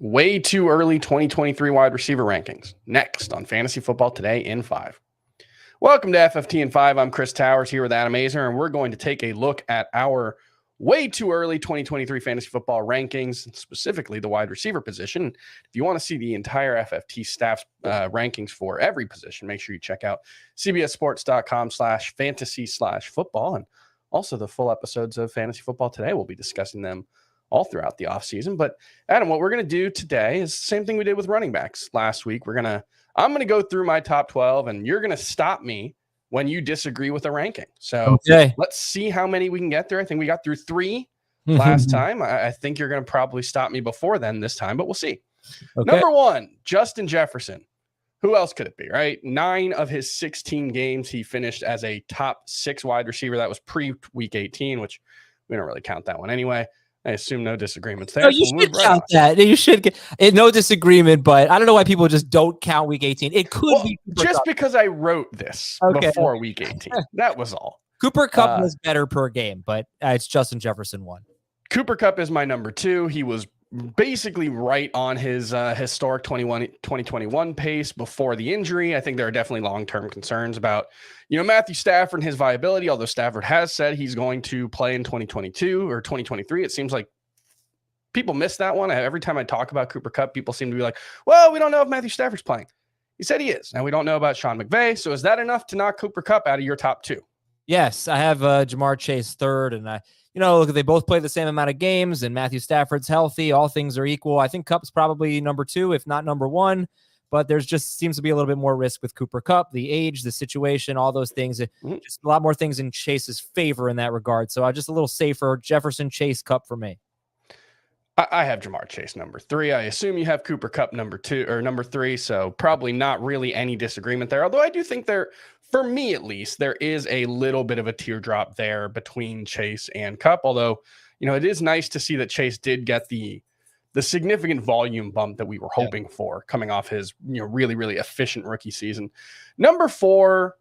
Way too early 2023 wide receiver rankings. Next on Fantasy Football Today in 5. Welcome to FFT in 5. I'm Chris Towers here with Adam Azer, and we're going to take a look at our way too early 2023 fantasy football rankings, specifically the wide receiver position. If you want to see the entire FFT staff's rankings for every position, make sure you check out cbssports.com/fantasy/football, and also the full episodes of Fantasy Football Today. We'll be discussing them all throughout the offseason. But Adam, what we're going to do today is the same thing we did with running backs last week. I'm going to go through my top 12, and you're going to stop me when you disagree with a ranking. So Let's see how many we can get through. I think we got through 3 last time. I think you're going to probably stop me before then this time, but we'll see. Okay. Number 1, Justin Jefferson. Who else could it be, right? 9 of his 16 games, he finished as a top 6 wide receiver. That was pre-week 18, which we don't really count that one anyway. I assume no disagreements there. No, you should count that. You should get no disagreement, but I don't know why people just don't count week 18. It could be just because I wrote this before week 18. That was all. Cooper Kupp was better per game, but it's Justin Jefferson 1. Cooper Kupp is my number 2. He was basically right on his historic 2021 pace before the injury. I think there are definitely long-term concerns about, Matthew Stafford and his viability, although Stafford has said he's going to play in 2022 or 2023. It seems like people miss that one. Every time I talk about Cooper Kupp, people seem to be like, well, we don't know if Matthew Stafford's playing. He said he is. Now we don't know about Sean McVay. So is that enough to knock Cooper Kupp out of your top 2? Yes, I have Jamar Chase 3rd, and look, they both play the same amount of games, and Matthew Stafford's healthy. All things are equal. I think Kupp's probably number 2, if not number 1, but there's just seems to be a little bit more risk with Cooper Kupp, the age, the situation, all those things. Just a lot more things in Chase's favor in that regard. So I'm just a little safer. Jefferson, Chase, Kupp for me. I have Jamar Chase number 3. I assume you have Cooper Kupp number 2 or number 3, so probably not really any disagreement there. Although I do think for me at least, there is a little bit of a teardrop there between Chase and Kupp. Although, it is nice to see that Chase did get the significant volume bump that we were hoping for coming off his, really, really efficient rookie season. Number 4,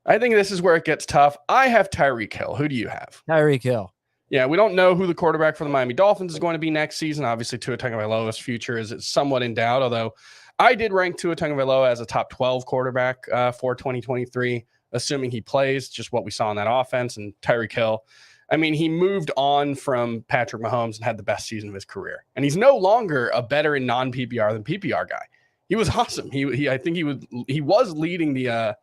I think this is where it gets tough. I have Tyreek Hill. Who do you have? Tyreek Hill. Yeah, we don't know who the quarterback for the Miami Dolphins is going to be next season. Obviously, Tua Tagovailoa's future is somewhat in doubt, although I did rank Tua Tagovailoa as a top 12 quarterback for 2023, assuming he plays, just what we saw in that offense. And Tyreek Hill, he moved on from Patrick Mahomes and had the best season of his career. And he's no longer a better in non-PPR than PPR guy. He was awesome. I think he was leading the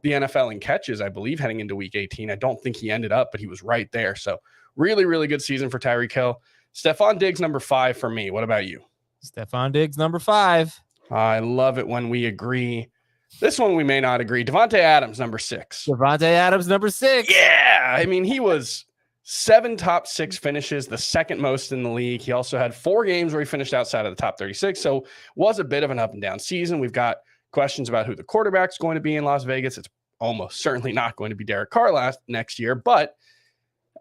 NFL in catches, I believe, heading into week 18. I don't think he ended up, but he was right there. So really, really good season for Tyreek Hill. Stephon Diggs, number 5 for me. What about you? Stephon Diggs, number 5. I love it when we agree. This one we may not agree. Devontae Adams, number 6. Devontae Adams, number 6. Yeah. He was 7 top 6 finishes, the second most in the league. He also had 4 games where he finished outside of the top 36. So was a bit of an up and down season. We've got questions about who the quarterback's going to be in Las Vegas. It's almost certainly not going to be Derek Carr next year, but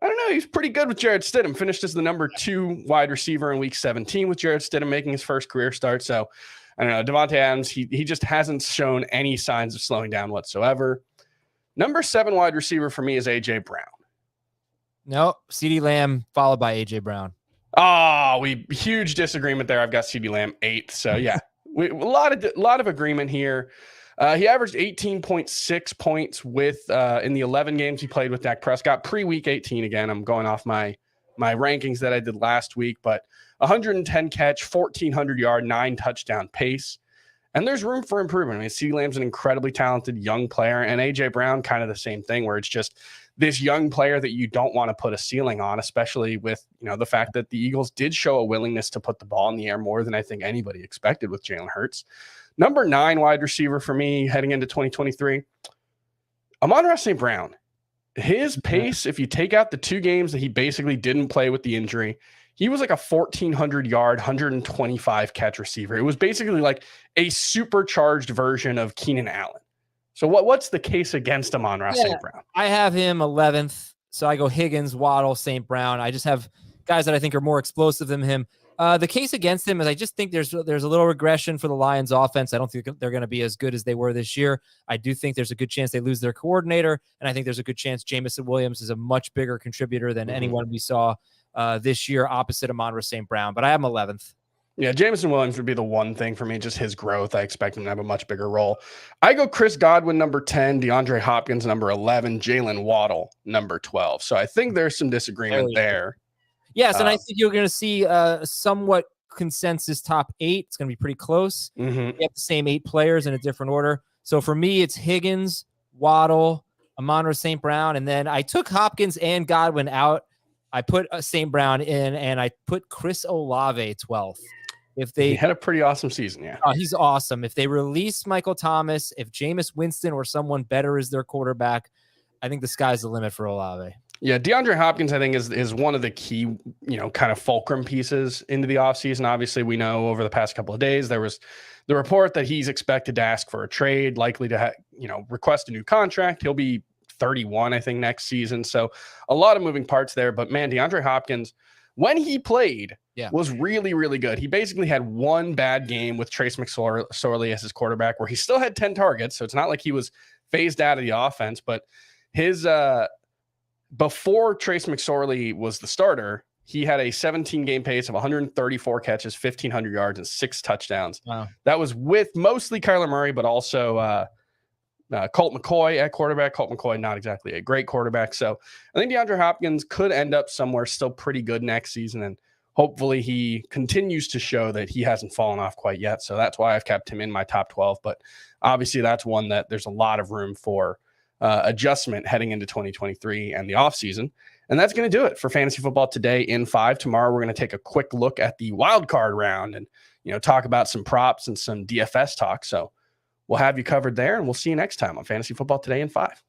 I don't know. He's pretty good with Jarrett Stidham. Finished as the number 2 wide receiver in week 17 with Jarrett Stidham making his first career start. So I don't know. Devontae Adams, he just hasn't shown any signs of slowing down whatsoever. Number 7 wide receiver for me is A.J. Brown. No, CeeDee Lamb followed by A.J. Brown. Oh, huge disagreement there. I've got CeeDee Lamb 8th. So yeah, a lot of agreement here. He averaged 18.6 points in the 11 games he played with Dak Prescott pre-week 18. Again, I'm going off my rankings that I did last week, but 110 catch, 1,400 yard, 9 touchdown pace. And there's room for improvement. CeeDee Lamb's an incredibly talented young player, and A.J. Brown, kind of the same thing, where it's just this young player that you don't want to put a ceiling on, especially with, the fact that the Eagles did show a willingness to put the ball in the air more than I think anybody expected with Jalen Hurts. Number 9 wide receiver for me heading into 2023, Amon-Ra St. Brown. His pace, if you take out the 2 games that he basically didn't play with the injury, he was like a 1,400 yard, 125 catch receiver. It was basically like a supercharged version of Keenan Allen. So what's the case against Amon-Ra St. Brown? I have him 11th. So I go Higgins, Waddle, St. Brown. I just have guys that I think are more explosive than him. The case against him is I just think there's a little regression for the Lions offense. I don't think they're going to be as good as they were this year. I do think there's a good chance they lose their coordinator, and I think there's a good chance Jameson Williams is a much bigger contributor than anyone we saw this year opposite Amon-Ra St. Brown. But I have him 11th. Yeah, Jameson Williams would be the one thing for me, just his growth. I expect him to have a much bigger role. I go Chris Godwin, number 10, DeAndre Hopkins, number 11, Jalen Waddle, number 12. So I think there's some disagreement there. Yes, and I think you're going to see somewhat consensus top 8. It's going to be pretty close. You have the same 8 players in a different order. So for me, it's Higgins, Waddle, Amon-Ra St. Brown, and then I took Hopkins and Godwin out. I put St. Brown in, and I put Chris Olave 12th. He had a pretty awesome season, yeah. He's awesome. If they release Michael Thomas, if Jameis Winston or someone better is their quarterback, I think the sky's the limit for Olave. Yeah, DeAndre Hopkins, I think, is one of the key, kind of fulcrum pieces into the offseason. Obviously, we know over the past couple of days, there was the report that he's expected to ask for a trade, likely to request a new contract. He'll be 31, I think, next season. So a lot of moving parts there. But, man, DeAndre Hopkins, when he played, was really, really good. He basically had one bad game with Trace McSorley as his quarterback where he still had 10 targets. So it's not like he was phased out of the offense. But his before Trace McSorley was the starter, he had a 17-game pace of 134 catches, 1,500 yards, and 6 touchdowns. Wow. That was with mostly Kyler Murray, but also Colt McCoy at quarterback. Colt McCoy, not exactly a great quarterback. So I think DeAndre Hopkins could end up somewhere still pretty good next season. And hopefully he continues to show that he hasn't fallen off quite yet. So that's why I've kept him in my top 12. But obviously that's one that there's a lot of room for adjustment heading into 2023 and the offseason. And that's going to do it for Fantasy Football Today in 5. Tomorrow, we're going to take a quick look at the wild card round and, talk about some props and some DFS talk. So we'll have you covered there, and we'll see you next time on Fantasy Football Today in 5.